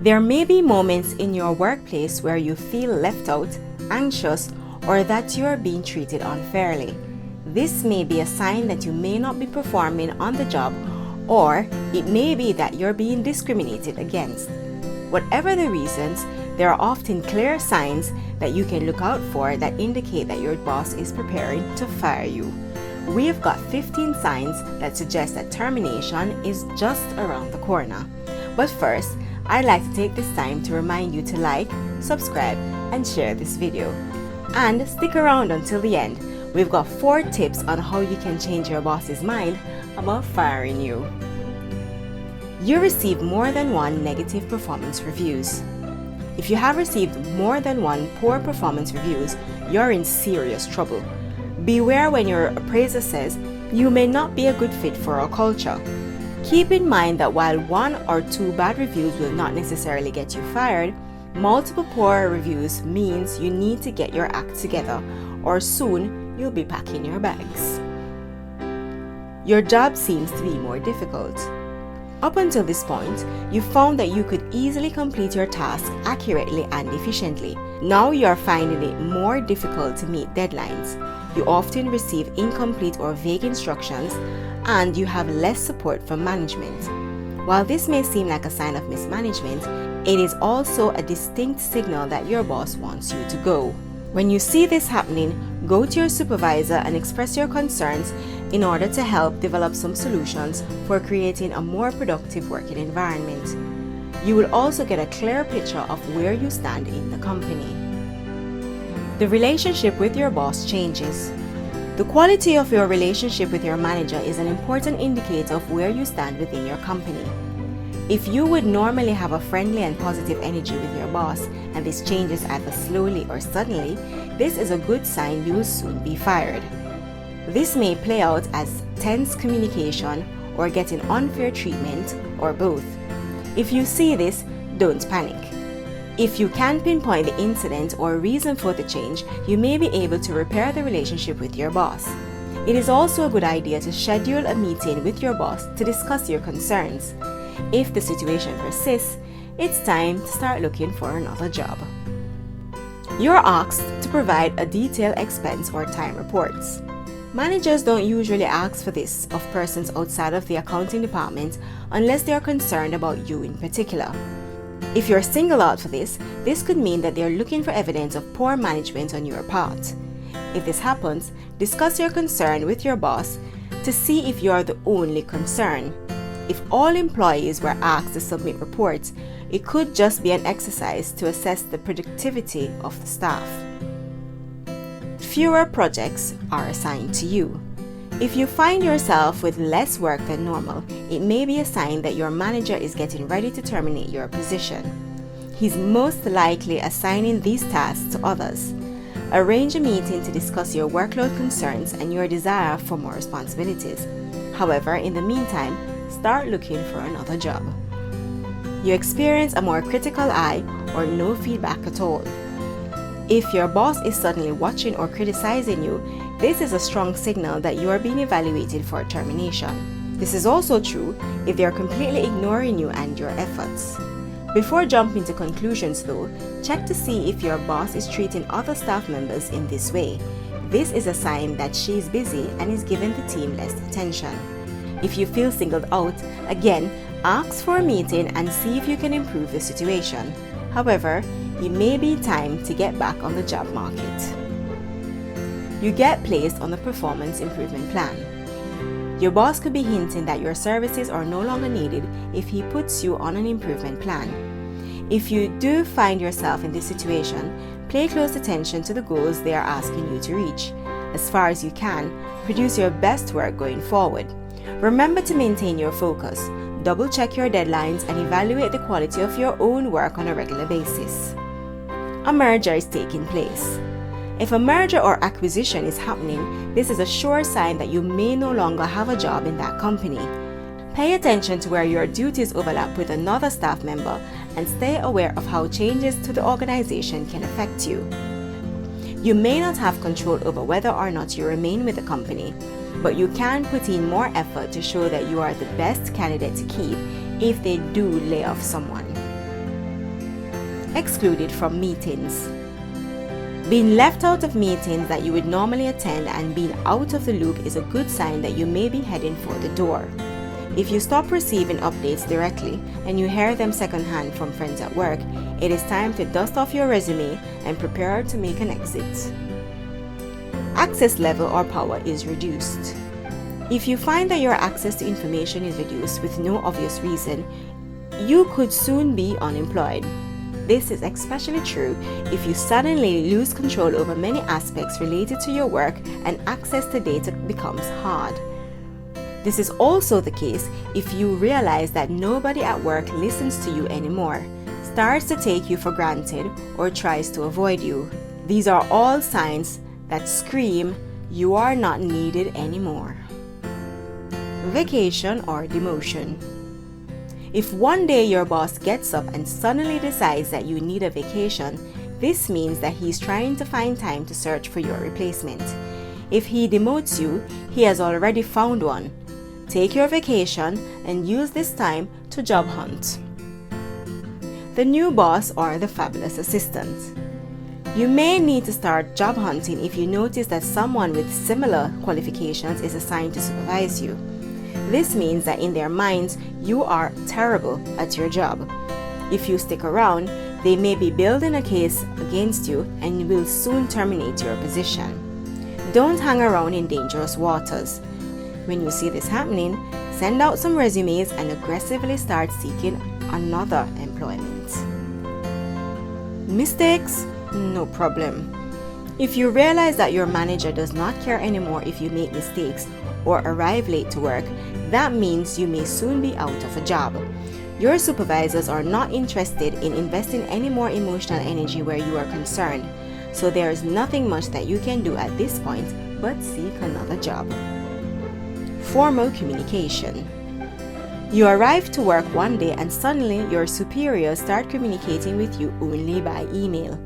There may be moments in your workplace where you feel left out, anxious, or that you are being treated unfairly. This may be a sign that you may not be performing on the job, or it may be that you're being discriminated against. Whatever the reasons, there are often clear signs that you can look out for that indicate that your boss is preparing to fire you. We've got 15 signs that suggest that termination is just around the corner. But first, I'd like to take this time to remind you to like, subscribe, and share this video. And stick around until the end. We've got 4 tips on how you can change your boss's mind about firing you. You receive more than one negative performance reviews. If you have received more than one poor performance reviews, you're in serious trouble. Beware when your appraiser says you may not be a good fit for our culture. Keep in mind that while 1 or 2 bad reviews will not necessarily get you fired, multiple poor reviews means you need to get your act together, or soon you'll be packing your bags. Your job seems to be more difficult. Up until this point, you found that you could easily complete your task accurately and efficiently. Now you are finding it more difficult to meet deadlines. You often receive incomplete or vague instructions, and you have less support from management. While this may seem like a sign of mismanagement, it is also a distinct signal that your boss wants you to go. When you see this happening, go to your supervisor and express your concerns in order to help develop some solutions for creating a more productive working environment. You will also get a clear picture of where you stand in the company. The relationship with your boss changes. The quality of your relationship with your manager is an important indicator of where you stand within your company. If you would normally have a friendly and positive energy with your boss, and this changes either slowly or suddenly, this is a good sign you will soon be fired. This may play out as tense communication or getting unfair treatment, or both. If you see this, don't panic. If you can pinpoint the incident or reason for the change, you may be able to repair the relationship with your boss. It is also a good idea to schedule a meeting with your boss to discuss your concerns. If the situation persists, it's time to start looking for another job. You're asked to provide a detailed expense or time reports. Managers don't usually ask for this of persons outside of the accounting department unless they are concerned about you in particular. If you're singled out for this could mean that they're looking for evidence of poor management on your part. If this happens, discuss your concern with your boss to see if you are the only concern. If all employees were asked to submit reports, it could just be an exercise to assess the productivity of the staff. Fewer projects are assigned to you. If you find yourself with less work than normal, it may be a sign that your manager is getting ready to terminate your position. He's most likely assigning these tasks to others. Arrange a meeting to discuss your workload concerns and your desire for more responsibilities. However, in the meantime, start looking for another job. You experience a more critical eye or no feedback at all. If your boss is suddenly watching or criticizing you, this is a strong signal that you are being evaluated for termination. This is also true if they are completely ignoring you and your efforts. Before jumping to conclusions though, check to see if your boss is treating other staff members in this way. This is a sign that she is busy and is giving the team less attention. If you feel singled out, again, ask for a meeting and see if you can improve the situation. However, it may be time to get back on the job market. You get placed on the performance improvement plan. Your boss could be hinting that your services are no longer needed if he puts you on an improvement plan. If you do find yourself in this situation, pay close attention to the goals they are asking you to reach. As far as you can, produce your best work going forward. Remember to maintain your focus, double-check your deadlines, and evaluate the quality of your own work on a regular basis. A merger is taking place. If a merger or acquisition is happening, this is a sure sign that you may no longer have a job in that company. Pay attention to where your duties overlap with another staff member and stay aware of how changes to the organization can affect you. You may not have control over whether or not you remain with the company, but you can put in more effort to show that you are the best candidate to keep if they do lay off someone. Excluded from meetings. Being left out of meetings that you would normally attend and being out of the loop is a good sign that you may be heading for the door. If you stop receiving updates directly and you hear them secondhand from friends at work, it is time to dust off your resume and prepare to make an exit. Access level or power is reduced. If you find that your access to information is reduced with no obvious reason, you could soon be unemployed. This is especially true if you suddenly lose control over many aspects related to your work and access to data becomes hard. This is also the case if you realize that nobody at work listens to you anymore, starts to take you for granted, or tries to avoid you. These are all signs that scream you are not needed anymore. Vacation or demotion. If one day your boss gets up and suddenly decides that you need a vacation, this means that he's trying to find time to search for your replacement. If he demotes you, he has already found one. Take your vacation and use this time to job hunt. The new boss or the fabulous assistant. You may need to start job hunting if you notice that someone with similar qualifications is assigned to supervise you. This means that in their minds, you are terrible at your job. If you stick around, they may be building a case against you and will soon terminate your position. Don't hang around in dangerous waters. When you see this happening, send out some resumes and aggressively start seeking another employment. Mistakes? No problem. If you realize that your manager does not care anymore if you make mistakes or arrive late to work, that means you may soon be out of a job. Your supervisors are not interested in investing any more emotional energy where you are concerned, so there is nothing much that you can do at this point but seek another job. Formal communication. You arrive to work one day and suddenly your superiors start communicating with you only by email.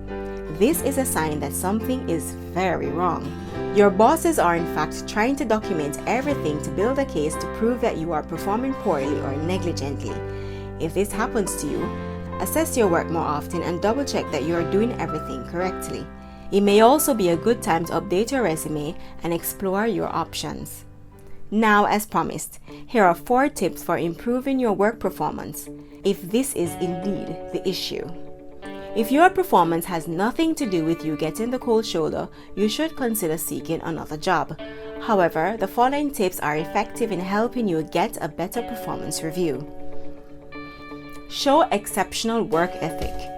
This is a sign that something is very wrong. Your bosses are in fact trying to document everything to build a case to prove that you are performing poorly or negligently. If this happens to you, assess your work more often and double check that you are doing everything correctly. It may also be a good time to update your resume and explore your options. Now, as promised, here are 4 tips for improving your work performance, if this is indeed the issue. If your performance has nothing to do with you getting the cold shoulder, you should consider seeking another job. However, the following tips are effective in helping you get a better performance review. Show exceptional work ethic.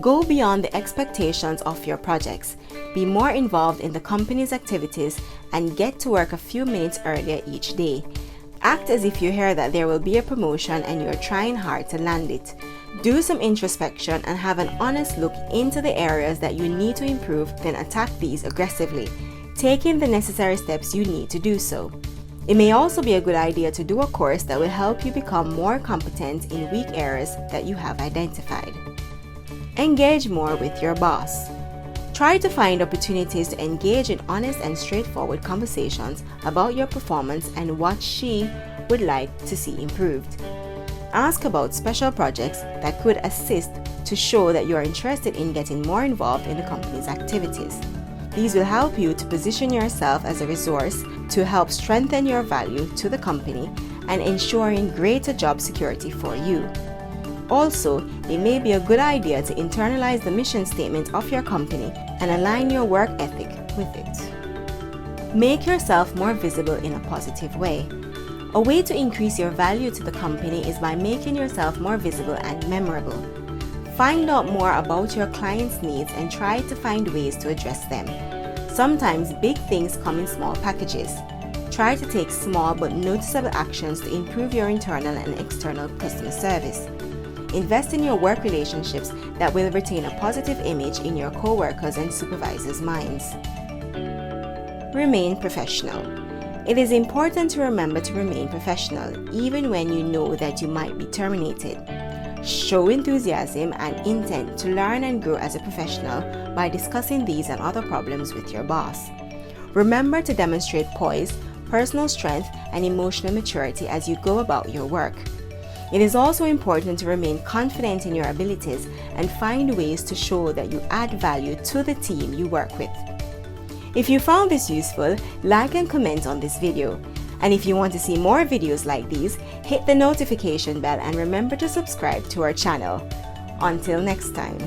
Go beyond the expectations of your projects. Be more involved in the company's activities and get to work a few minutes earlier each day. Act as if you hear that there will be a promotion and you're trying hard to land it. Do some introspection and have an honest look into the areas that you need to improve, then attack these aggressively, taking the necessary steps you need to do so. It may also be a good idea to do a course that will help you become more competent in weak areas that you have identified. Engage more with your boss. Try to find opportunities to engage in honest and straightforward conversations about your performance and what she would like to see improved. Ask about special projects that could assist to show that you are interested in getting more involved in the company's activities. These will help you to position yourself as a resource to help strengthen your value to the company and ensuring greater job security for you. Also, it may be a good idea to internalize the mission statement of your company and align your work ethic with it. Make yourself more visible in a positive way. A way to increase your value to the company is by making yourself more visible and memorable. Find out more about your clients' needs and try to find ways to address them. Sometimes big things come in small packages. Try to take small but noticeable actions to improve your internal and external customer service. Invest in your work relationships that will retain a positive image in your co-workers and supervisors' minds. Remain professional. It is important to remember to remain professional even when you know that you might be terminated. Show enthusiasm and intent to learn and grow as a professional by discussing these and other problems with your boss. Remember to demonstrate poise, personal strength, and emotional maturity as you go about your work. It is also important to remain confident in your abilities and find ways to show that you add value to the team you work with. If you found this useful, like and comment on this video. And if you want to see more videos like these, hit the notification bell and remember to subscribe to our channel. Until next time.